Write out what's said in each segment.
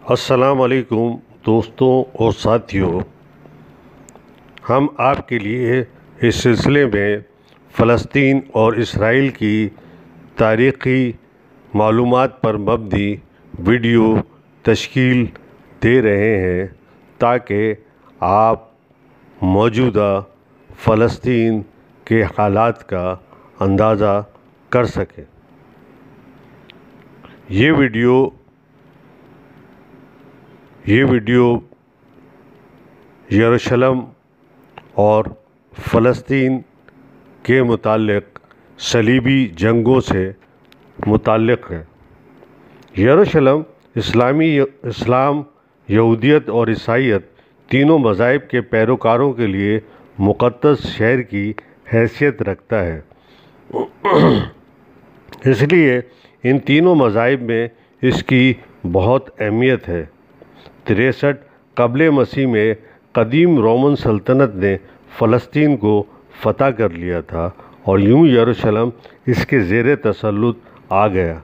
السلام علیکم دوستوں اور ساتھیوں، ہم آپ کے لیے اس سلسلے میں فلسطین اور اسرائیل کی تاریخی معلومات پر مبنی ویڈیو تشکیل دے رہے ہیں تاکہ آپ موجودہ فلسطین کے حالات کا اندازہ کر سکیں۔ یہ ویڈیو یروشلم اور فلسطین کے متعلق صلیبی جنگوں سے متعلق ہے۔ یروشلم اسلام، یہودیت اور عیسائیت تینوں مذاہب کے پیروکاروں کے لیے مقدس شہر کی حیثیت رکھتا ہے۔ اس لیے ان تینوں مذاہب میں اس کی بہت اہمیت ہے۔ 63 قبل مسیح میں قدیم رومن سلطنت نے فلسطین کو فتح کر لیا تھا اور یوں یروشلم اس کے زیر تسلط آ گیا۔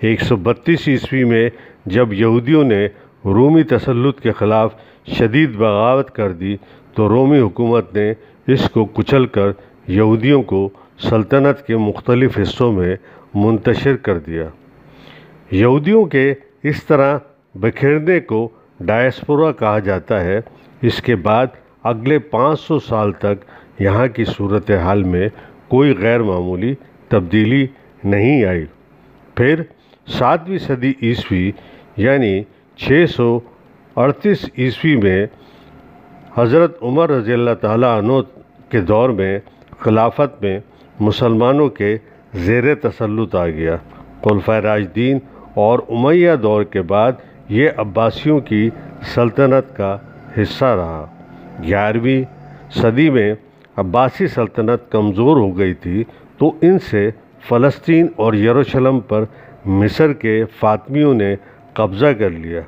132 عیسوی میں جب یہودیوں نے رومی تسلط کے خلاف شدید بغاوت کر دی تو رومی حکومت نے اس کو کچل کر یہودیوں کو سلطنت کے مختلف حصوں میں منتشر کر دیا۔ یہودیوں کے اس طرح بکھرنے کو ڈائسپورا کہا جاتا ہے۔ اس کے بعد اگلے 500 سال تک یہاں کی صورتحال میں کوئی غیر معمولی تبدیلی نہیں آئی۔ پھر 7ویں صدی عیسوی یعنی 638 عیسوی میں حضرت عمر رضی اللہ تعالیٰ عنہ کے دور میں خلافت میں مسلمانوں کے زیر تسلط آ گیا۔ خلفائے راشدین اور امیہ دور کے بعد یہ عباسیوں کی سلطنت کا حصہ رہا۔ 11ویں صدی میں عباسی سلطنت کمزور ہو گئی تھی تو ان سے فلسطین اور یروشلم پر مصر کے فاطمیوں نے قبضہ کر لیا۔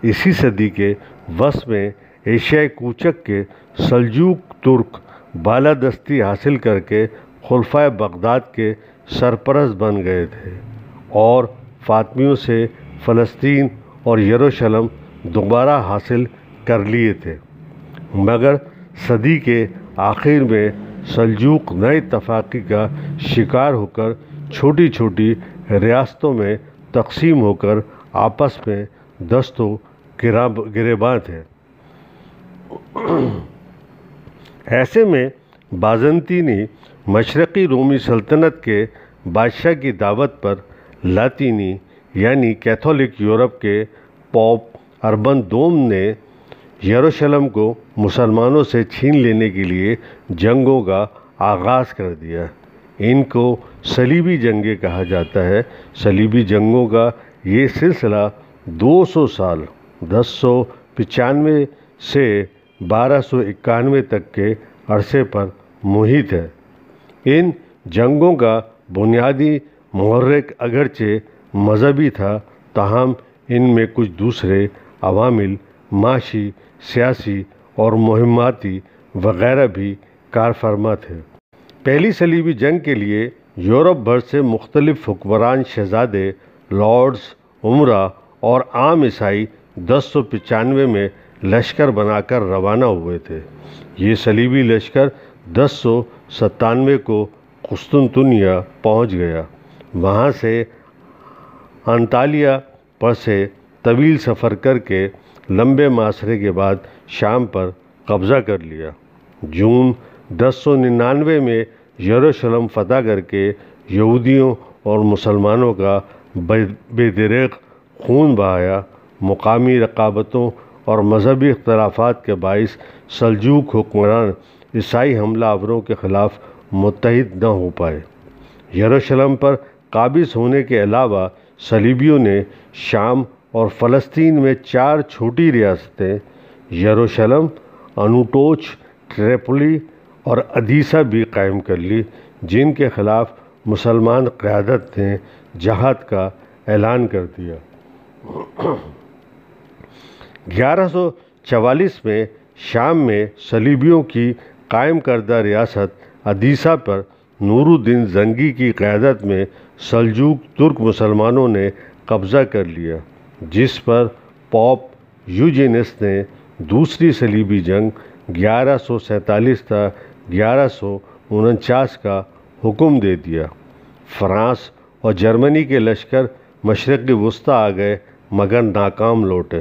اسی صدی کے وسط میں ایشیائے کوچک کے سلجوق ترک بالادستی حاصل کر کے خلفائے بغداد کے سرپرست بن گئے تھے اور فاطمیوں سے فلسطین اور یروشلم دوبارہ حاصل کر لیے تھے، مگر صدی کے آخر میں سلجوق نئے تفرقے کا شکار ہو کر چھوٹی چھوٹی ریاستوں میں تقسیم ہو کر آپس میں دست و گریباں تھے۔ ایسے میں بازنطینی مشرقی رومی سلطنت کے بادشاہ کی دعوت پر لاطینی یعنی کیتھولک یورپ کے پوپ اربن دوم نے یروشلم کو مسلمانوں سے چھین لینے کے لیے جنگوں کا آغاز کر دیا۔ ان کو صلیبی جنگیں کہا جاتا ہے۔ صلیبی جنگوں کا یہ سلسلہ 200 سال 1095 سے 1291 تک کے عرصے پر محیط ہے۔ ان جنگوں کا بنیادی محرک اگرچہ مذہبی تھا، تاہم ان میں کچھ دوسرے عوامل معاشی، سیاسی اور مہماتی وغیرہ بھی کارفرما تھے۔ پہلی صلیبی جنگ کے لیے یورپ بھر سے مختلف حکمران شہزادے، لارڈز، امراء اور عام عیسائی 1095 میں لشکر بنا کر روانہ ہوئے تھے۔ یہ صلیبی لشکر 1097 کو قسطنطنیہ پہنچ گیا۔ وہاں سے انطالیہ پر سے طویل سفر کر کے لمبے محاصرے کے بعد شام پر قبضہ کر لیا۔ جون 1099 میں یروشلم فتح کر کے یہودیوں اور مسلمانوں کا بے دریغ خون بہایا۔ مقامی رقابتوں اور مذہبی اختلافات کے باعث سلجوق حکمران عیسائی حملہ آوروں کے خلاف متحد نہ ہو پائے۔ یروشلم پر قابض ہونے کے علاوہ صلیبیوں نے شام اور فلسطین میں 4 چھوٹی ریاستیں یروشلم، انوٹوچ، ٹریپولی اور ادیسا بھی قائم کر لی، جن کے خلاف مسلمان قیادت نے جہاد کا اعلان کر دیا۔ 1144 میں شام میں صلیبیوں کی قائم کردہ ریاست ادیسا پر نور الدین زنگی کی قیادت میں سلجوق ترک مسلمانوں نے قبضہ کر لیا، جس پر پوپ یوجینس نے دوسری صلیبی جنگ 1147 تا 1149 کا حکم دے دیا۔ فرانس اور جرمنی کے لشکر مشرق وسطی آ گئے مگر ناکام لوٹے۔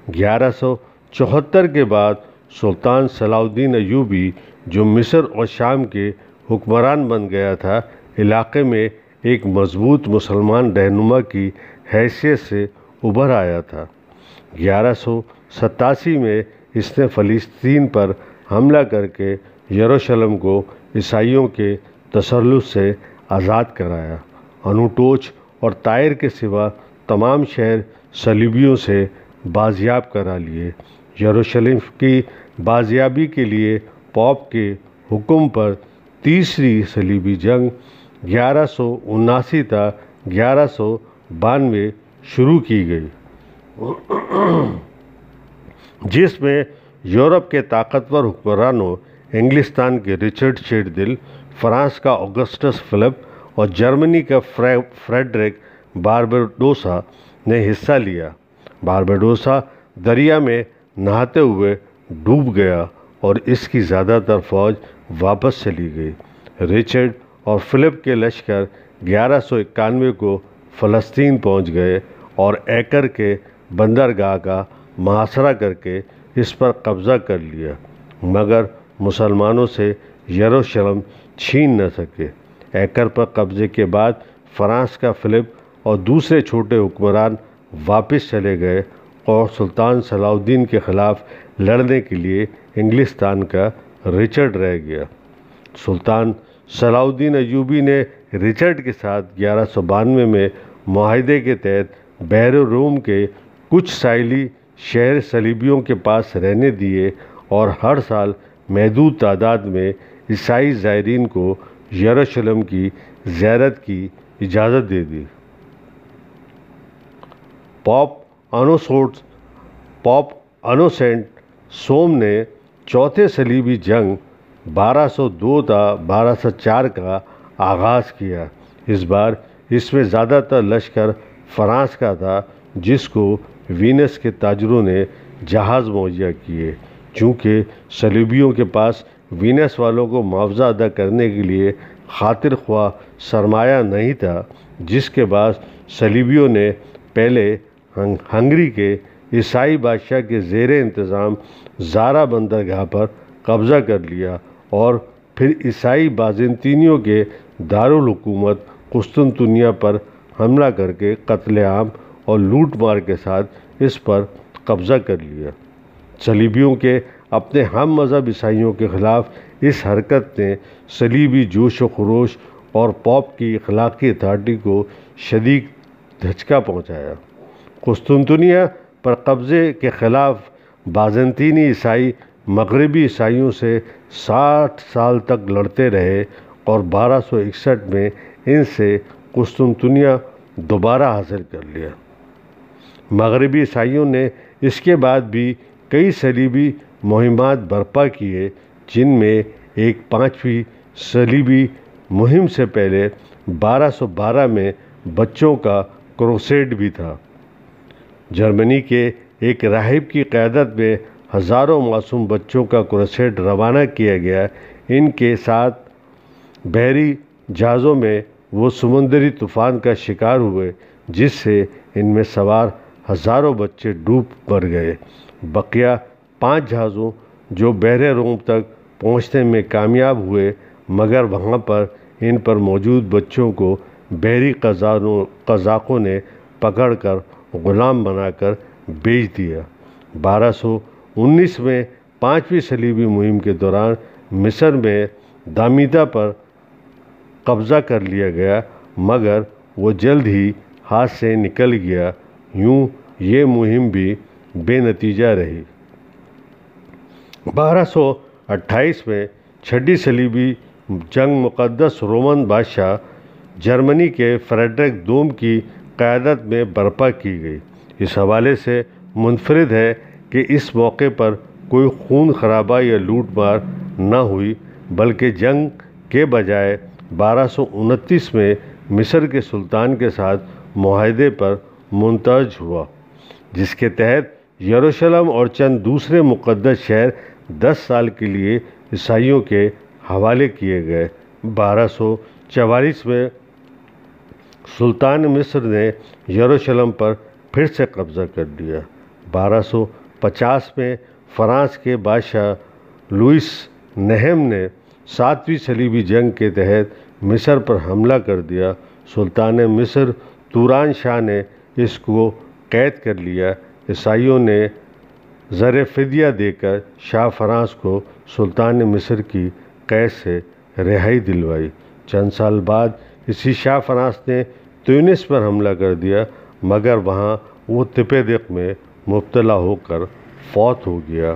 1174 کے بعد سلطان صلاح الدین ایوبی جو مصر اور شام کے حکمران بن گیا تھا، علاقے میں ایک مضبوط مسلمان رہنما کی حیثیت سے ابھر آیا تھا۔ 1187 میں اس نے فلسطین پر حملہ کر کے یروشلم کو عیسائیوں کے تسلط سے آزاد کرایا۔ انوٹوچ اور طائر کے سوا تمام شہر صلیبیوں سے بازیاب کرا لیے۔ یروشلم کی بازیابی کے لیے پوپ کے حکم پر تیسری صلیبی جنگ 1179 تا 1192 شروع کی گئی، جس میں یورپ کے طاقتور حکمرانوں انگلستان کے رچرڈ شیردل، فرانس کا آگسٹس فلپ اور جرمنی کا فریڈرک بارباروسا نے حصہ لیا۔ بارباروسا دریا میں نہاتے ہوئے ڈوب گیا اور اس کی زیادہ تر فوج واپس چلی گئی۔ رچرڈ اور فلپ کے لشکر 1191 کو فلسطین پہنچ گئے اور ایکر کے بندرگاہ کا محاصرہ کر کے اس پر قبضہ کر لیا، مگر مسلمانوں سے یروشلم چھین نہ سکے۔ ایکر پر قبضے کے بعد فرانس کا فلپ اور دوسرے چھوٹے حکمران واپس چلے گئے اور سلطان صلاح الدین کے خلاف لڑنے کے لیے انگلستان کا رچرڈ رہ گیا۔ سلطان صلاح الدین ایوبی نے رچرڈ کے ساتھ 1192 میں معاہدے کے تحت بحر روم کے کچھ ساحلی شہر صلیبیوں کے پاس رہنے دیے اور ہر سال محدود تعداد میں عیسائی زائرین کو یروشلم کی زیارت کی اجازت دے دی۔ پوپ انوسنٹ سوم نے چوتھے صلیبی جنگ 1202 تا 1204 کا آغاز کیا۔ اس بار اس میں زیادہ تر لشکر فرانس کا تھا، جس کو وینس کے تاجروں نے جہاز مہیا کیے۔ چونکہ صلیبیوں کے پاس وینس والوں کو معاوضہ ادا کرنے کے لیے خاطر خواہ سرمایہ نہیں تھا، جس کے بعد صلیبیوں نے پہلے ہنگری کے عیسائی بادشاہ کے زیر انتظام زارا بندرگاہ پر قبضہ کر لیا اور پھر عیسائی بازنطینیوں کے دارالحکومت قسطنطنیہ پر حملہ کر کے قتل عام اور لوٹ مار کے ساتھ اس پر قبضہ کر لیا۔ صلیبیوں کے اپنے ہم مذہب عیسائیوں کے خلاف اس حرکت نے صلیبی جوش و خروش اور پوپ کی اخلاقی اتھارٹی کو شدید دھچکا پہنچایا۔ قسطنطنیہ پر قبضے کے خلاف بازنطینی عیسائی مغربی عیسائیوں سے 60 سال تک لڑتے رہے اور 1261 میں ان سے قسطنطنیہ دوبارہ حاصل کر لیا۔ مغربی عیسائیوں نے اس کے بعد بھی کئی صلیبی مہمات برپا کیے، جن میں ایک 5ویں صلیبی مہم سے پہلے 1212 میں بچوں کا کروسیڈ بھی تھا۔ جرمنی کے ایک راہب کی قیادت میں ہزاروں معصوم بچوں کا کروسیڈ روانہ کیا گیا۔ ان کے ساتھ بحری جہازوں میں وہ سمندری طوفان کا شکار ہوئے جس سے ان میں سوار ہزاروں بچے ڈوب مر گئے۔ بقیہ 5 جہازوں جو بحر روم تک پہنچنے میں کامیاب ہوئے، مگر وہاں پر ان پر موجود بچوں کو بحری قزاقوں نے پکڑ کر غلام بنا کر بیچ دیا۔ 1219 میں 5ویں صلیبی مہم کے دوران مصر میں دامیدہ پر قبضہ کر لیا گیا، مگر وہ جلد ہی ہاتھ سے نکل گیا۔ یوں یہ مہم بھی بے نتیجہ رہی۔ 1228 میں چھٹی صلیبی جنگ مقدس رومن بادشاہ جرمنی کے فریڈرک دوم کی قیادت میں برپا کی گئی۔ اس حوالے سے منفرد ہے کہ اس موقع پر کوئی خون خرابہ یا لوٹ مار نہ ہوئی، بلکہ جنگ کے بجائے 1229 میں مصر کے سلطان کے ساتھ معاہدے پر منتج ہوا۔ جس کے تحت یروشلم اور چند دوسرے مقدس شہر 10 سال کے لیے عیسائیوں کے حوالے کیے گئے۔ 1244 میں سلطان مصر نے یروشلم پر پھر سے قبضہ کر لیا۔ 1250 میں فرانس کے بادشاہ لوئس نہم نے 7ویں صلیبی جنگ کے تحت مصر پر حملہ کر دیا۔ سلطان مصر توران شاہ نے اس کو قید کر لیا۔ عیسائیوں نے زر فدیہ دے کر شاہ فرانس کو سلطان مصر کی قید سے رہائی دلوائی۔ چند سال بعد اسی شاہ فرانس نے تیونس پر حملہ کر دیا، مگر وہاں وہ تپیدق میں مبتلا ہو کر فوت ہو گیا۔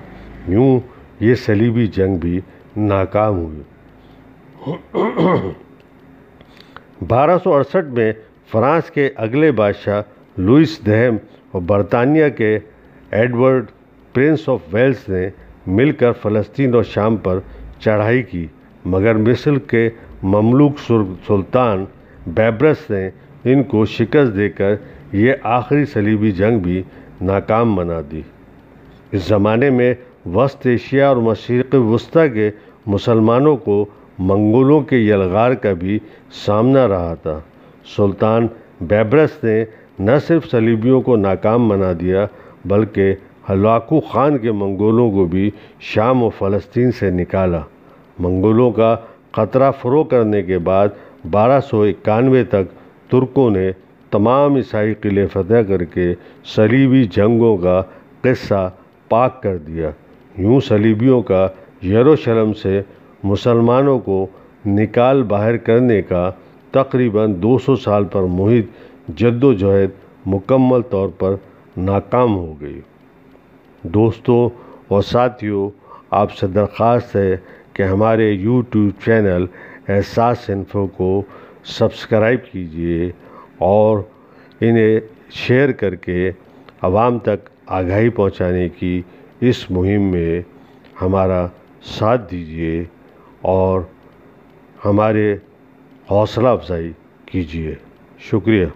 یوں یہ صلیبی جنگ بھی ناکام ہوئی۔ 1268 میں فرانس کے اگلے بادشاہ لوئس دہم اور برطانیہ کے ایڈورڈ پرنس آف ویلز نے مل کر فلسطین اور شام پر چڑھائی کی، مگر مصر کے مملوک سلطان بیبرس نے ان کو شکست دے کر یہ آخری صلیبی جنگ بھی ناکام بنا دی۔ اس زمانے میں وسط ایشیا اور مشرق وسطیٰ کے مسلمانوں کو منگولوں کے یلغار کا بھی سامنا رہا تھا۔ سلطان بیبرس نے نہ صرف صلیبیوں کو ناکام بنا دیا بلکہ ہلاکو خان کے منگولوں کو بھی شام و فلسطین سے نکالا۔ منگولوں کا خطرہ فروغ کرنے کے بعد 1291 تک ترکوں نے تمام عیسائی قلعے فتح کر کے صلیبی جنگوں کا قصہ پاک کر دیا۔ یوں صلیبیوں کا یروشلم سے مسلمانوں کو نکال باہر کرنے کا تقریباً 200 سال پر محیط جد و جہد مکمل طور پر ناکام ہو گئی۔ دوستوں اور ساتھیوں، آپ سے درخواست ہے کہ ہمارے یوٹیوب چینل احساس انفو کو سبسکرائب کیجیے اور انہیں شیئر کر کے عوام تک آگاہی پہنچانے کی اس مہم میں ہمارا ساتھ دیجیے اور ہمارے حوصلہ افزائی کیجیے۔ شکریہ۔